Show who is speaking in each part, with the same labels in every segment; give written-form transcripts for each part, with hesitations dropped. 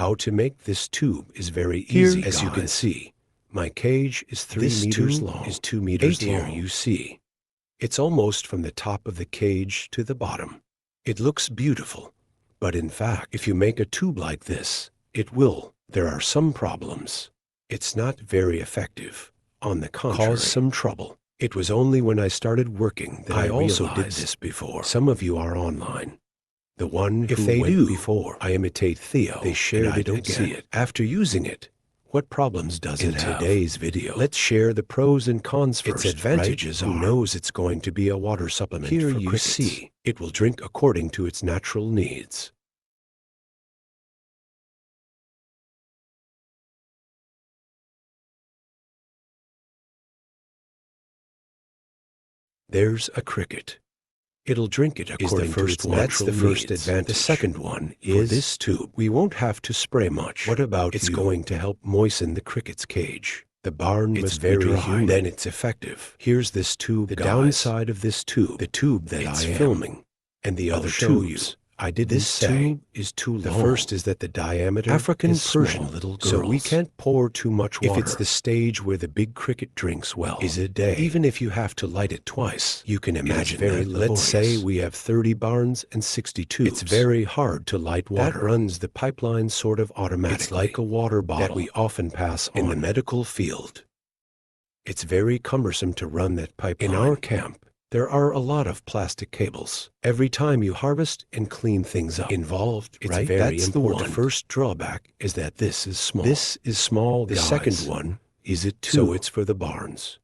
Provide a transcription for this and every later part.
Speaker 1: How to make this tube is very easy. As you can see, my cage is 3 meters long. Is 2 meters long. Here you see. It's almost from the top of the cage to the bottom. It looks beautiful, but in fact, if you make a tube like this, it will. There are some problems. It's not very effective. On the contrary, cause some trouble. It was only when I started working that I also did this before. Some of you are online. The one who went before, I imitate Theo. They shared it again. See it. After using it, what problems does it have? In today's video, let's share the pros and cons first. Its advantages are, who knows it's going to be a water supplement for crickets. Here you see, it will drink according to its natural needs. There's a cricket. It'll drink it according to its natural needs. That's the first advantage. The second one is, for this tube, we won't have to spray much. What about it's going to help moisten the cricket's cage. The barn must be dry, then it's effective. Here's this tube, the downside of this tube, the tube that I am filming, and the other tubes. I did this tube is too long. The first is that the diameter African is Persian small, little girls. So we can't pour too much water. If it's the stage where the big cricket drinks well, is a day. Even if you have to light it twice, you can imagine very that. Let's say we have 30 barns and 60 tubes. It's very hard to light water. That runs the pipeline sort of automatically. It's like a water bottle that we often pass on in the medical field. It's very cumbersome to run that pipeline. In our camp, there are a lot of plastic cables. Every time you harvest and clean things up involved, it's right? Very That's important. The first drawback is that this is small. This is small, guys. The second one is it too. So it's for the barns.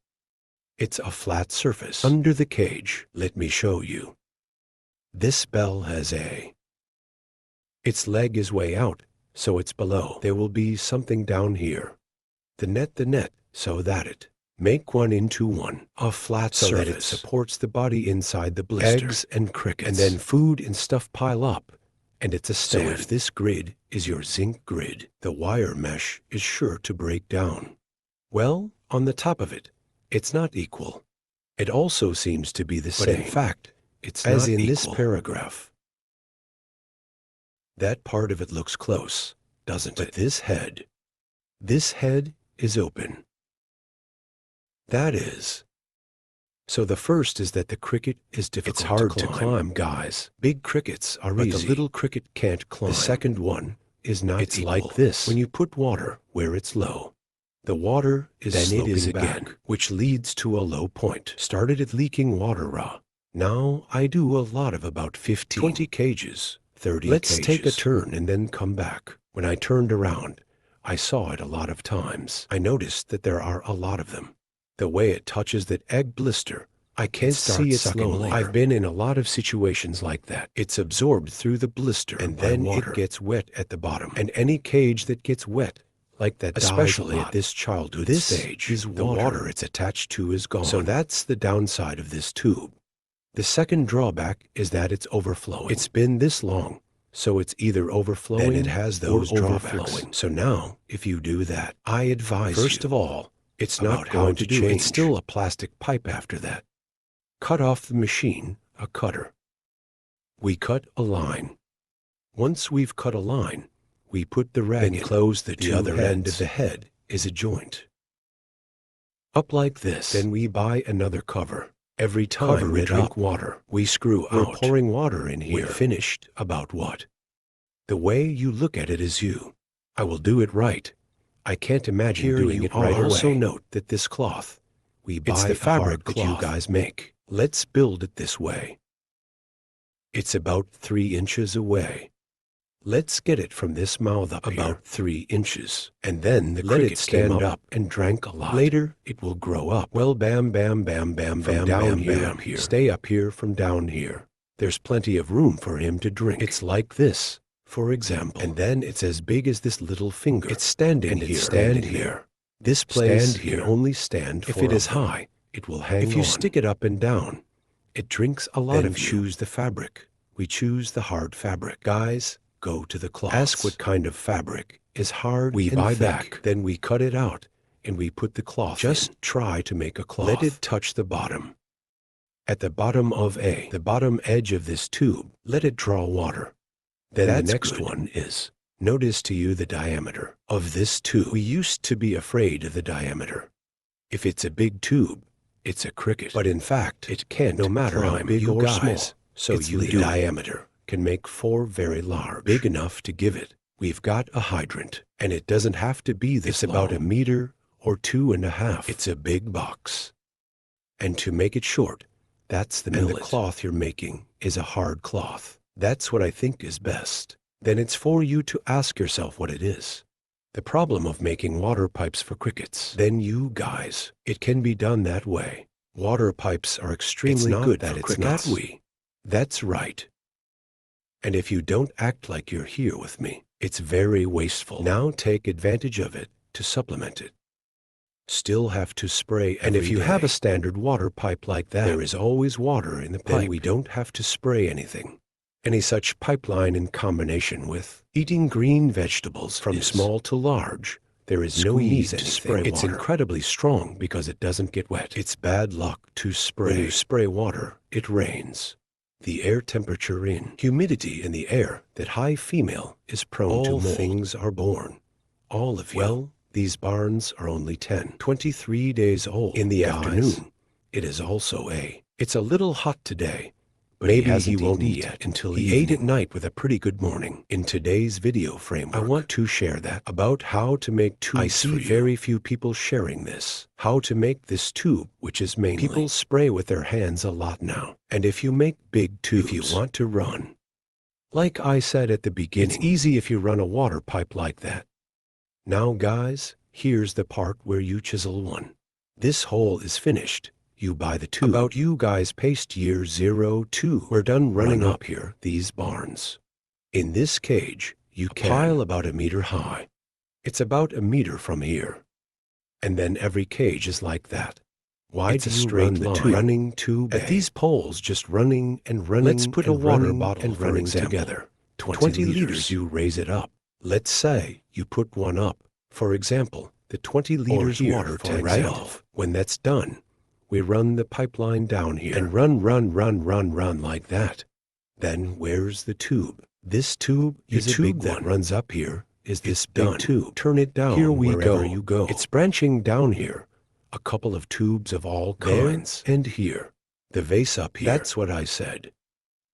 Speaker 1: It's a flat surface under the cage. Let me show you. This bell has its leg is way out, so it's below. There will be something down here. The net, so that it make one into one, a flat surface, so that it supports the body inside the blister. Eggs and crickets. And then food and stuff pile up, and it's a stand. So if this grid is your zinc grid, the wire mesh is sure to break down. Well, on the top of it, it's not equal. It also seems to be the same. But in fact, it's not as in equal. This paragraph. That part of it looks close, doesn't it? But this head is open. That is. So the first is that the cricket is difficult. It's hard to climb, guys. Big crickets are easy, but the little cricket can't climb. The second one is not It's equal. Like this. When you put water where it's low, the water is then sloping it is back, again, which leads to a low point. Started it leaking water raw. Now I do a lot of about 15, 20 cages, 30 Let's cages. Take a turn and then come back. When I turned around, I saw it a lot of times. I noticed that there are a lot of them. The way it touches that egg blister, I can't see it slowly. I've been in a lot of situations like that. It's absorbed through the blister, and then it gets wet at the bottom. And any cage that gets wet, like that, especially at this childhood stage, is the water it's attached to is gone. So that's the downside of this tube. The second drawback is that it's overflowing. It's been this long, so it's either overflowing, and it has those drawbacks. So now, if you do that, I advise first of all, it's not going to change. It's still a plastic pipe after that. Cut off the machine, a cutter. We cut a line. Once we've cut a line, we put the rag in. Close the other end of the head is a joint. Up like this. Then we buy another cover. Every time we drink water, we screw out. We're pouring water in here. We're finished about what? The way you look at it is you. I will do it right. I can't imagine doing it right away. Also note that this cloth, we buy the fabric that you guys make. Let's build it this way. It's about 3 inches away. Let's get it from this mouth up about 3 inches. And then let it stand up and drank a lot. Later, it will grow up. Well, bam, bam, bam, bam, bam, down here. Stay up here from down here. There's plenty of room for him to drink. It's like this. For example, and then it's as big as this little finger. It's standing here. This place can only stand for if it is high. It will hang on. If you stick it up and down, it drinks a lot of you. Choose the fabric. We choose the hard fabric. Guys, go to the cloth. Ask what kind of fabric is hard. We buy back. Then we cut it out and we put the cloth. Just try to make a cloth. Let it touch the bottom. At the bottom of the bottom edge of this tube, let it draw water. Then the next one is Notice to you the diameter of this tube. We used to be afraid of the diameter. If it's a big tube, it's a cricket. But in fact, it can't, no matter how big or small. So the diameter can make 4 very large, big enough to give it. We've got a hydrant, and it doesn't have to be this long. It's about 1 meter or 2.5. It's a big box. And to make it short, that's the millet. And the cloth you're making is a hard cloth. That's what I think is best. Then it's for you to ask yourself what it is. The problem of making water pipes for crickets. Then you guys, it can be done that way. Water pipes are extremely good for crickets. That's right. And if you don't act like you're here with me, it's very wasteful. Now take advantage of it to supplement it. Still have to spray, and if you have a standard water pipe like that, there is always water in the pipe. Then we don't have to spray anything. Any such pipeline in combination with eating green vegetables from small to large, there is no need to spray water. It's incredibly strong because it doesn't get wet. It's bad luck to spray. When you spray water, it rains. The air temperature in humidity in the air, that high female is prone to mold. All things are born. All of you. Well, these barns are only 23 days old. In the afternoon, it is also it's a little hot today. But maybe he won't eat yet until he ate at night with a pretty good morning. In today's video framework, I want to share that about how to make tubes. I see very few people sharing this. How to make this tube, which is mainly people spray with their hands a lot now. And if you make big tubes, if you want to run, like I said at the beginning, it's easy if you run a water pipe like that. Now guys, here's the part where you chisel one. This hole is finished. You buy the tube. About you guys paste year 02. We're done running up here, these barns. In this cage, you pile about 1 meter high. It's about 1 meter from here. And then every cage is like that. Why do you run the running tube at these poles, just running and running? Let's put a water bottle and running together. 20 liters, you raise it up. Let's say you put one up. For example, the 20 liters water tank right off. When that's done, we run the pipeline down here and run like that. Then where's the tube? This tube is a big one. That runs up here is this big tube. Turn it down. Here we go. You go. It's branching down here. A couple of tubes of all kinds. And here. The vase up here. That's what I said.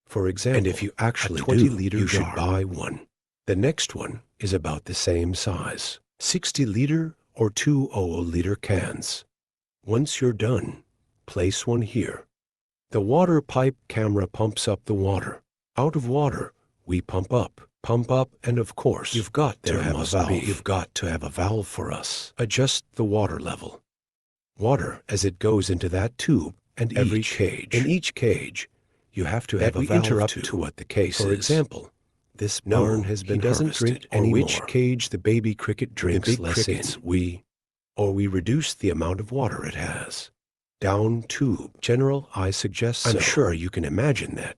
Speaker 1: For example, and if you actually 20-liter you should buy one. The next one is about the same size. 60-liter or 200-liter cans. Once you're done, place one here. The water pipe camera pumps up the water. Out of water, we pump up, and of course, you've got to have a valve. You've got to have a valve for us. Adjust the water level. Water as it goes into that tube and every cage. In each cage, you have to have a valve to what the case is. For example, this barn has been harvested, or which cage the baby cricket drinks less in. Or we reduce the amount of water it has. Down tube. General, I suggest so. I'm sure you can imagine that.